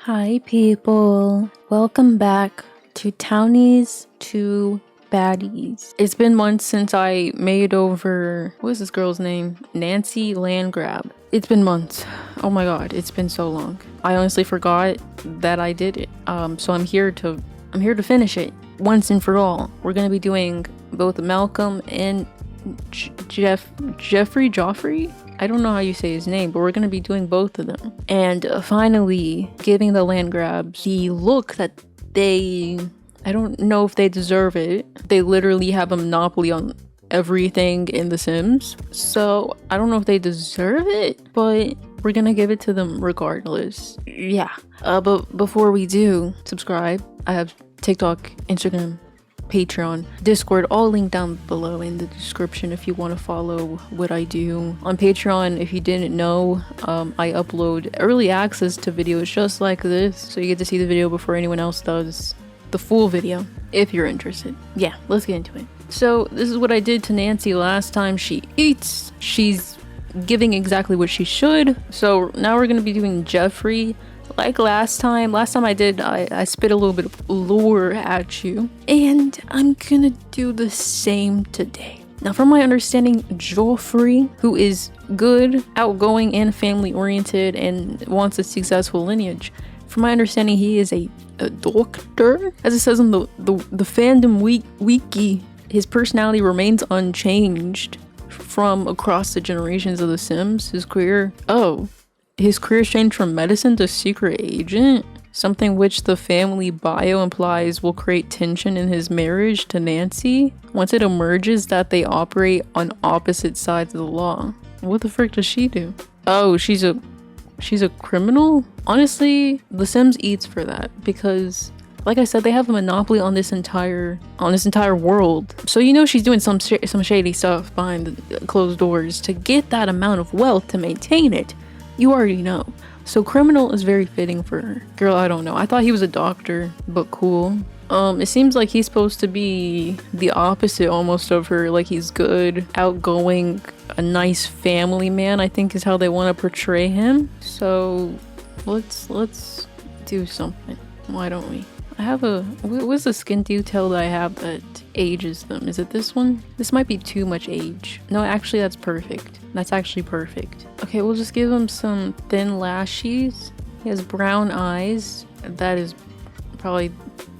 Hi people, welcome back to Townies to Baddies. It's been months since I made over, what is this girl's name? Nancy Landgraab. It's been months. Oh my god, it's been so long. I honestly forgot that I did it. So I'm here to finish it once and for all. We're gonna be doing both Malcolm and Geoffrey? I don't know how you say his name, but we're going to be doing both of them. And finally giving the Landgraabs the look that I don't know if they deserve it. They literally have a monopoly on everything in The Sims. So I don't know if they deserve it, but we're going to give it to them regardless. Yeah. But before we do, subscribe. I have TikTok, Instagram, Patreon, Discord, all linked down below in the description if you want to follow what I do. On Patreon, if you didn't know, I upload early access to videos just like this, so you get to see the video before anyone else does the full video, if you're interested. Yeah, let's get into it. So this is what I did to Nancy last time she eats. She's giving exactly what she should. So now we're going to be doing Geoffrey. Like last time I did, I spit a little bit of lore at you, and I'm gonna do the same today. Now, from my understanding, Geoffrey, who is good, outgoing, and family-oriented, and wants a successful lineage, from my understanding, he is a doctor. As it says in the fandom wiki, his personality remains unchanged from across the generations of The Sims. His career changed from medicine to secret agent, something which the family bio implies will create tension in his marriage to Nancy once it emerges that they operate on opposite sides of the law. What the frick does she do? Oh, she's a criminal? Honestly, The Sims eats for that because, like I said, they have a monopoly on this entire world. So you know she's doing some shady stuff behind the closed doors to get that amount of wealth to maintain it. You already know. So criminal is very fitting for her. Girl, I don't know. I thought he was a doctor, but cool. It seems like he's supposed to be the opposite almost of her. Like he's good, outgoing, a nice family man, I think is how they want to portray him. So let's do something. Why don't we? I have what's the skin detail that I have that ages them? Is it this one? This might be too much age. No, actually that's perfect. That's actually perfect. Okay, we'll just give him some thin lashes. He has brown eyes. That is probably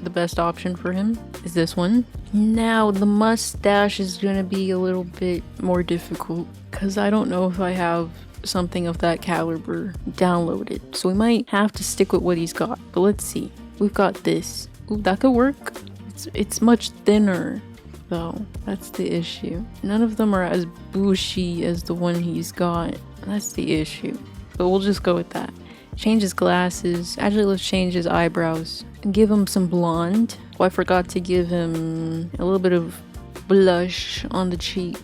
the best option for him, is this one. Now the mustache is gonna be a little bit more difficult because I don't know if I have something of that caliber downloaded. So we might have to stick with what he's got, but let's see. We've got this. Ooh, that could work. It's much thinner though. That's the issue. None of them are as bushy as the one he's got. That's the issue. But we'll just go with that. Change his glasses. Actually, let's change his eyebrows and give him some blonde. Oh, I forgot to give him a little bit of blush on the cheek.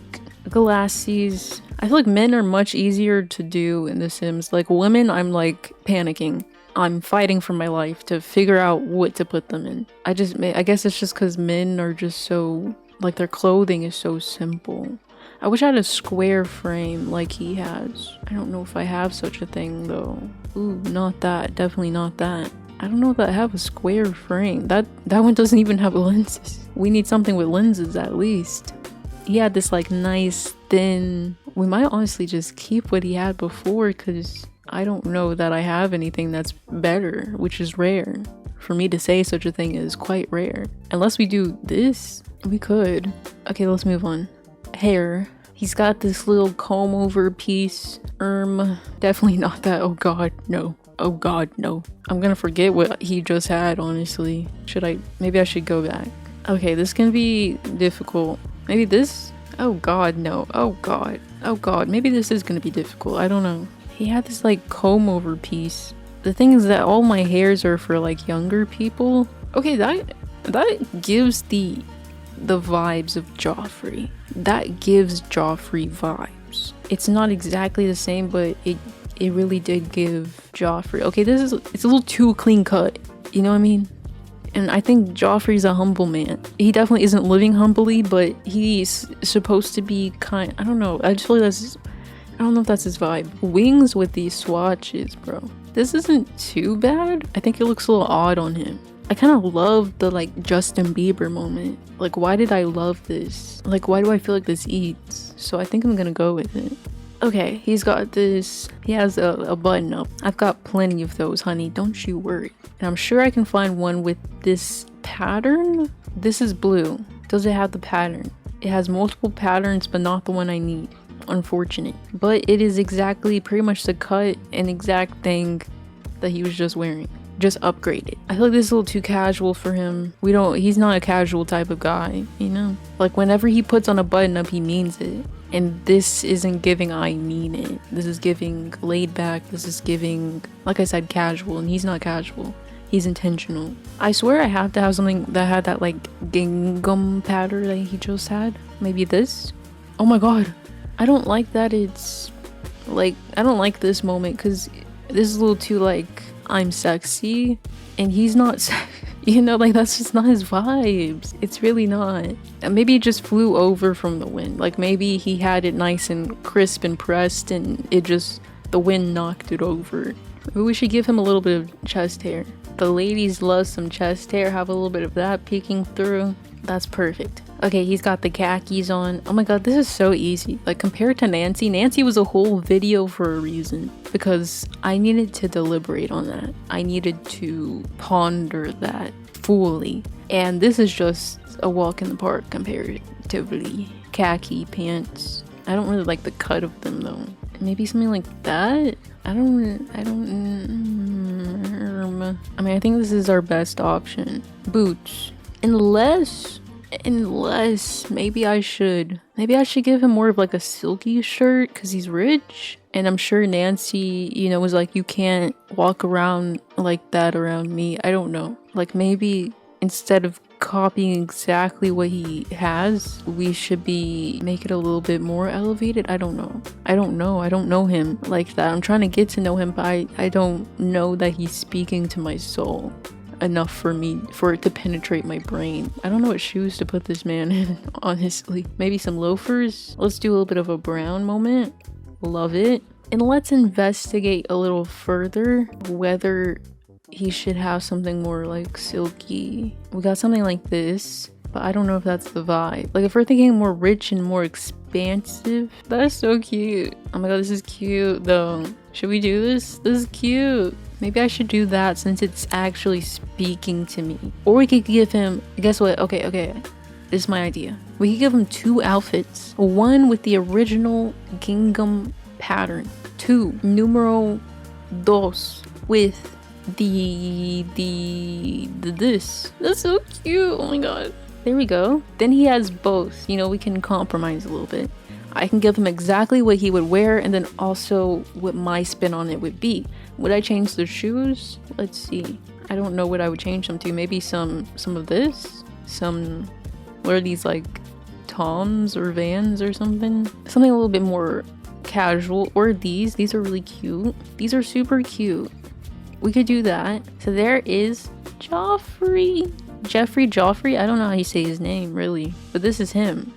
Glasses. I feel like men are much easier to do in The Sims. Like women, I'm like panicking. I'm fighting for my life to figure out what to put them in. I guess it's just because men are just so, like their clothing is so simple. I wish I had a square frame like he has. I don't know if I have such a thing though. Ooh, not that. Definitely not that. I don't know if I have a square frame. That one doesn't even have lenses. We need something with lenses at least. He had this like nice thin. We might honestly just keep what he had before because I don't know that I have anything that's better, which is rare. For me to say such a thing is quite rare. Unless we do this, we could. Okay, let's move on. Hair. He's got this little comb over piece. Definitely not that. Oh god, no. Oh god, no. I'm gonna forget what he just had, honestly. Maybe I should go back. Okay, this can be difficult. Maybe this? Oh god, no. Oh god. Oh god, maybe this is gonna be difficult. I don't know. He had this like comb over piece. The thing is that all my hairs are for like younger people. Okay, that gives the vibes of Geoffrey. That gives Geoffrey vibes. It's not exactly the same, but it really did give Geoffrey. Okay, it's a little too clean cut. You know what I mean? And I think Geoffrey's a humble man. He definitely isn't living humbly, but he's supposed to be I don't know. I just feel like I don't know if that's his vibe. Wings with these swatches, bro. This isn't too bad. I think it looks a little odd on him. I kind of love the like Justin Bieber moment. Like, why did I love this? Like, why do I feel like this eats? So I think I'm gonna go with it. Okay, he's got this. He has a button up. I've got plenty of those, honey. Don't you worry. And I'm sure I can find one with this pattern. This is blue. Does it have the pattern? It has multiple patterns, but not the one I need. Unfortunate. But it is exactly pretty much the cut and exact thing that he was just wearing. Just upgrade it. I feel like this is a little too casual for him. He's not a casual type of guy, you know? Like, whenever he puts on a button up, he means it. And this isn't giving I mean it. This is giving laid back. This is giving, like I said, casual. And he's not casual. He's intentional. I swear I have to have something that had that like gingham pattern that he just had. Maybe this? Oh my god. I don't like that it's like, I don't like this moment because this is a little too like, I'm sexy and he's not you know, like that's just not his vibes. It's really not. And maybe it just flew over from the wind. Like maybe he had it nice and crisp and pressed and it just, the wind knocked it over. Maybe we should give him a little bit of chest hair. The ladies love some chest hair. Have a little bit of that peeking through. That's perfect. Okay, he's got the khakis on. Oh my god, this is so easy. Like, compared to Nancy was a whole video for a reason. Because I needed to deliberate on that. I needed to ponder that fully. And this is just a walk in the park comparatively. Khaki pants. I don't really like the cut of them though. Maybe something like that? I mean, I think this is our best option. Boots. Unless maybe I should give him more of like a silky shirt because he's rich. And I'm sure Nancy, you know, was like, you can't walk around like that around me. I don't know. Like maybe instead of copying exactly what he has, we should make it a little bit more elevated. I don't know. I don't know him like that. I'm trying to get to know him, but I don't know that he's speaking to my soul enough for it to penetrate my brain. I don't know what shoes to put this man in, honestly. Maybe some loafers. Let's do a little bit of a brown moment. Love it. And let's investigate a little further whether he should have something more like silky. We got something like this, but I don't know if that's the vibe. Like if we're thinking more rich and more expansive, that's so cute. Oh my god, this is cute though. Should we do this? This is cute. Maybe I should do that since it's actually speaking to me. Or we could give him, guess what? Okay. This is my idea. We could give him 2 outfits. One with the original gingham pattern. 2, numero 2, with this. That's so cute. Oh my god. There we go. Then he has both. You know, we can compromise a little bit. I can give him exactly what he would wear and then also what my spin on it would be. Would I change the shoes? Let's see. I don't know what I would change them to. Maybe some of this? What are these, like Toms or Vans or something? Something a little bit more casual. Or these. These are really cute. These are super cute. We could do that. So there is Geoffrey. I don't know how you say his name really, but this is him.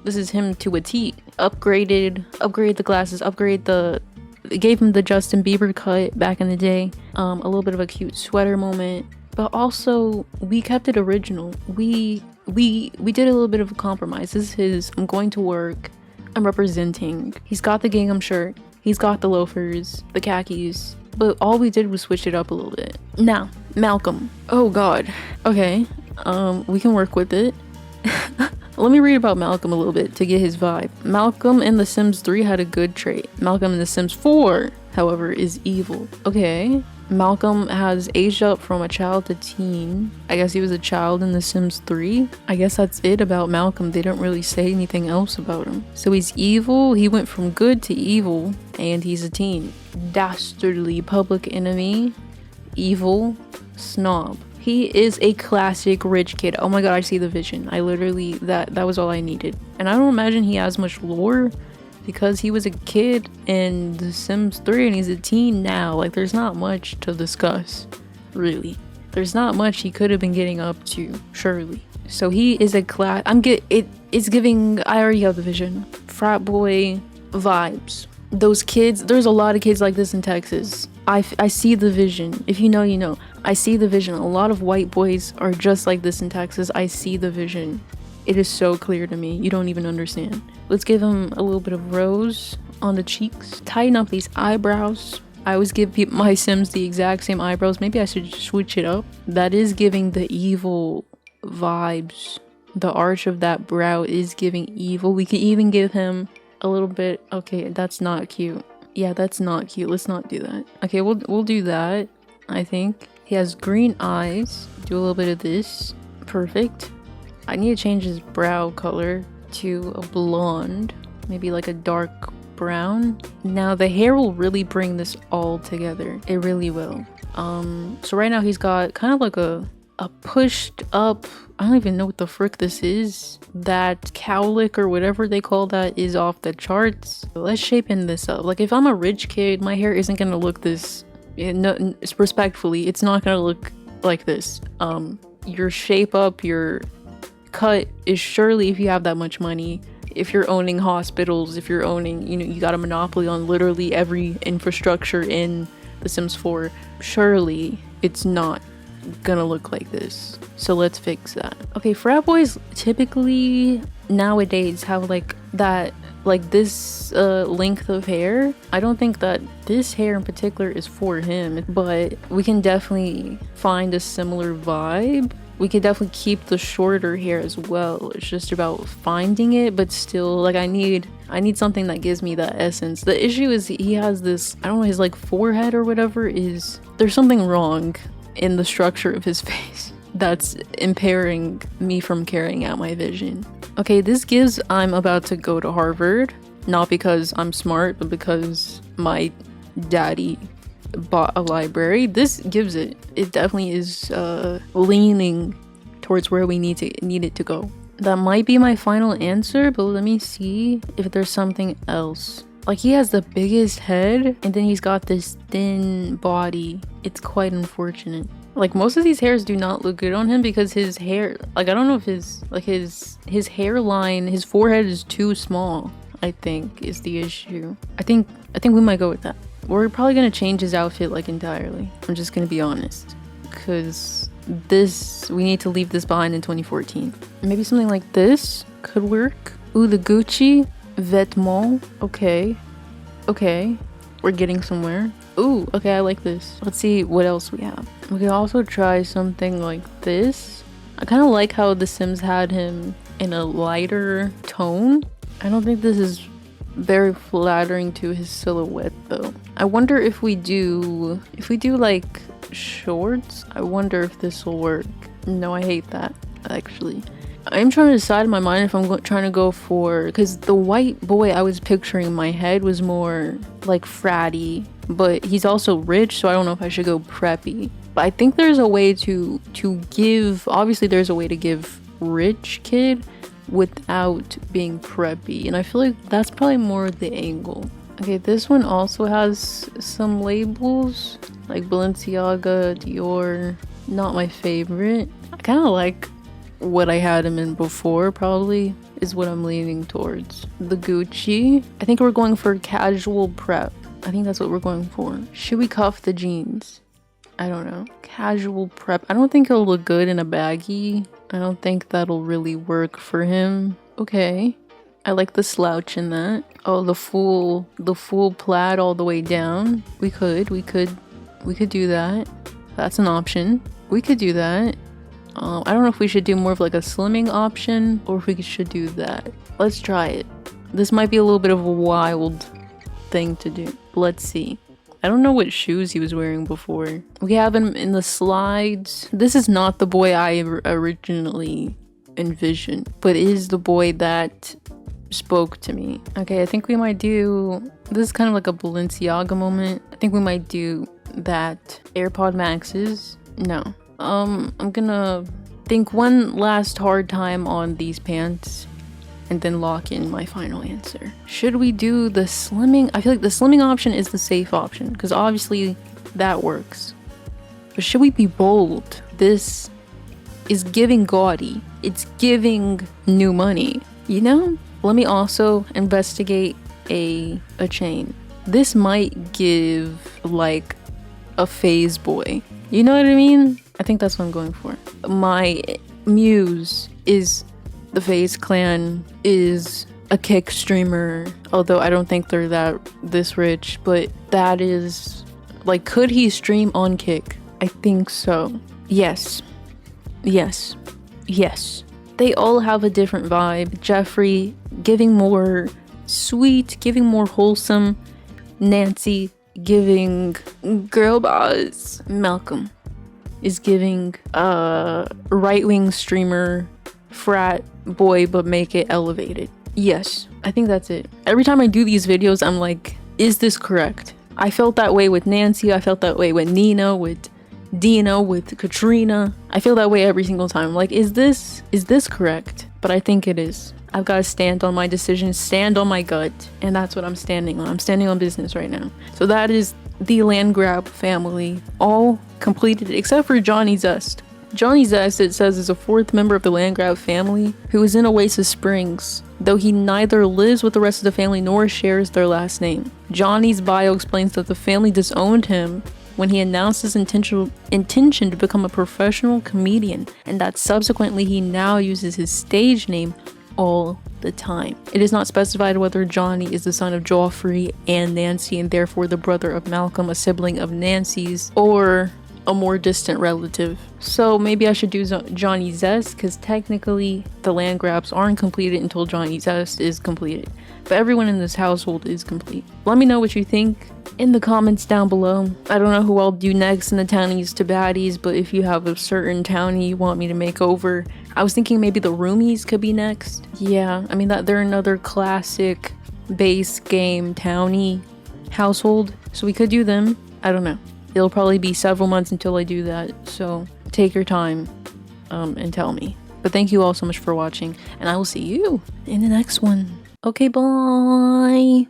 This is him to a T. Upgrade the glasses, gave him the Justin Bieber cut back in the day. A little bit of a cute sweater moment, but also we kept it original. We did a little bit of a compromise. This is his, I'm going to work, I'm representing. He's got the gingham shirt, he's got the loafers, the khakis, but all we did was switch it up a little bit. Now, Malcolm. Oh god. Okay, we can work with it. Let me read about Malcolm a little bit to get his vibe. Malcolm in The Sims 3 had a good trait. Malcolm in The Sims 4, however, is evil. Okay. Malcolm has aged up from a child to teen. I guess he was a child in The Sims 3. I guess that's it about Malcolm. They don't really say anything else about him. So he's evil. He went from good to evil, and he's a teen. Dastardly public enemy. Evil. Snob. He is a classic rich kid. Oh my god, I see the vision. I literally, that was all I needed. And I don't imagine he has much lore because he was a kid in The Sims 3 and he's a teen now. Like, there's not much to discuss, really. There's not much he could have been getting up to, surely. So he is a it's giving, I already have the vision, frat boy vibes. Those kids, there's a lot of kids like this in Texas. I see the vision. If you know, you know. I see the vision. A lot of white boys are just like this in Texas. I see the vision. It is so clear to me. You don't even understand. Let's give him a little bit of rose on the cheeks. Tighten up these eyebrows. I always give my Sims the exact same eyebrows. Maybe I should switch it up. That is giving the evil vibes. The arch of that brow is giving evil. We could even give him a little bit. Okay, that's not cute. Yeah, that's not cute. Let's not do that. Okay, we'll do that. I think he has green eyes. Do a little bit of this. Perfect. I need to change his brow color to a blonde, maybe like a dark brown. Now the hair will really bring this all together. It really will. So right now he's got kind of like a pushed up, I don't even know what the frick this is. That cowlick or whatever they call that is off the charts. Let's shapen this up. Like if I'm a rich kid, my hair isn't gonna look this, no, respectfully, it's not gonna look like this. Your shape up, your cut is surely, if you have that much money, if you're owning hospitals, if you're owning, you know, you got a monopoly on literally every infrastructure in The Sims 4, surely it's not gonna look like this. So let's fix that. Okay, frat boys typically nowadays have like that, like this length of hair. I don't think that this hair in particular is for him, but we can definitely find a similar vibe. We could definitely keep the shorter hair as well. It's just about finding it, but still, like I need something that gives me that essence. The issue is he has this, I don't know, his like forehead or whatever is, there's something wrong in the structure of his face that's impairing me from carrying out my vision. Okay, this gives I'm about to go to Harvard, not because I'm smart, but because my daddy bought a library. This gives it. It definitely is leaning towards where we need it to go. That might be my final answer, but let me see if there's something else. Like he has the biggest head and then he's got this thin body. It's quite unfortunate. Like most of these hairs do not look good on him because his hair, like I don't know if his hairline, his forehead is too small, I think is the issue. I think we might go with that. We're probably gonna change his outfit like entirely. I'm just gonna be honest, because we need to leave this behind in 2014. Maybe something like this could work. Ooh, the Gucci vêtements. Okay, we're getting somewhere. Ooh, okay, I like this. Let's see what else we have. We could also try something like this. I kind of like how The Sims had him in a lighter tone. I don't think this is very flattering to his silhouette though. I wonder if we do like shorts, I wonder if this will work. No, I hate that actually. I'm trying to decide in my mind if I'm trying to go for, because the white boy I was picturing in my head was more like fratty, but he's also rich, so I don't know if I should go preppy. But I think there's a way to give, obviously there's a way to give rich kid without being preppy, and I feel like that's probably more the angle. Okay, this one also has some labels like Balenciaga, Dior. Not my favorite. I kind of like what I had him in before, probably is what I'm leaning towards. The Gucci, I think we're going for casual prep. I think that's what we're going for. Should we cuff the jeans? I don't know. Casual prep. I don't think it'll look good in a baggy. I don't think that'll really work for him. Okay. I like the slouch in that. Oh, the full plaid all the way down. We could do that. That's an option. We could do that. I don't know if we should do more of like a slimming option or if we should do that. Let's try it. This might be a little bit of a wild thing to do. Let's see. I don't know what shoes he was wearing before. We have him in the slides. This is not the boy I originally envisioned, but it is the boy that spoke to me. Okay, I think we might do, this is kind of like a Balenciaga moment. I think we might do that. AirPod Maxes. No. I'm gonna think one last hard time on these pants and then lock in my final answer. Should we do the slimming? I feel like the slimming option is the safe option because obviously that works. But should we be bold? This is giving gaudy. It's giving new money, you know? Let me also investigate a chain. This might give like a phase boy. You know what I mean? I think that's what I'm going for. My muse is the FaZe clan, is a Kick streamer, although I don't think they're this rich, but that is like, could he stream on Kick? I think so. Yes. Yes. Yes. They all have a different vibe. Geoffrey giving more sweet, giving more wholesome. Nancy giving girl boss. Malcolm is giving right-wing streamer, frat boy, but make it elevated. Yes, I think that's it. Every time I do these videos, I'm like, is this correct? I felt that way with Nancy. I felt that way with Nina, with Dina, with Katrina. I feel that way every single time. Like, is this correct? But I think it is. I've got to stand on my decision, stand on my gut, and that's what I'm standing on. I'm standing on business right now. So that is the Landgraab family, all completed except for Johnny Zest. Johnny Zest, it says, is a fourth member of the Landgraab family who is in Oasis Springs, though he neither lives with the rest of the family nor shares their last name. Johnny's bio explains that the family disowned him when he announced his intention to become a professional comedian, and that subsequently he now uses his stage name all the time. It is not specified whether Johnny is the son of Geoffrey and Nancy, and therefore the brother of Malcolm, a sibling of Nancy's, or a more distant relative. So maybe I should do Johnny Zest, because technically the Landgraabs aren't completed until Johnny Zest is completed. But everyone in this household is complete. Let me know what you think in the comments down below. I don't know who I'll do next in the Townies to Baddies, but if you have a certain Townie you want me to make over, I was thinking maybe the Roomies could be next. Yeah, I mean, that they're another classic base game Townie household, so we could do them. I don't know. It'll probably be several months until I do that, so take your time and tell me. But thank you all so much for watching, and I will see you in the next one. Okay, bye!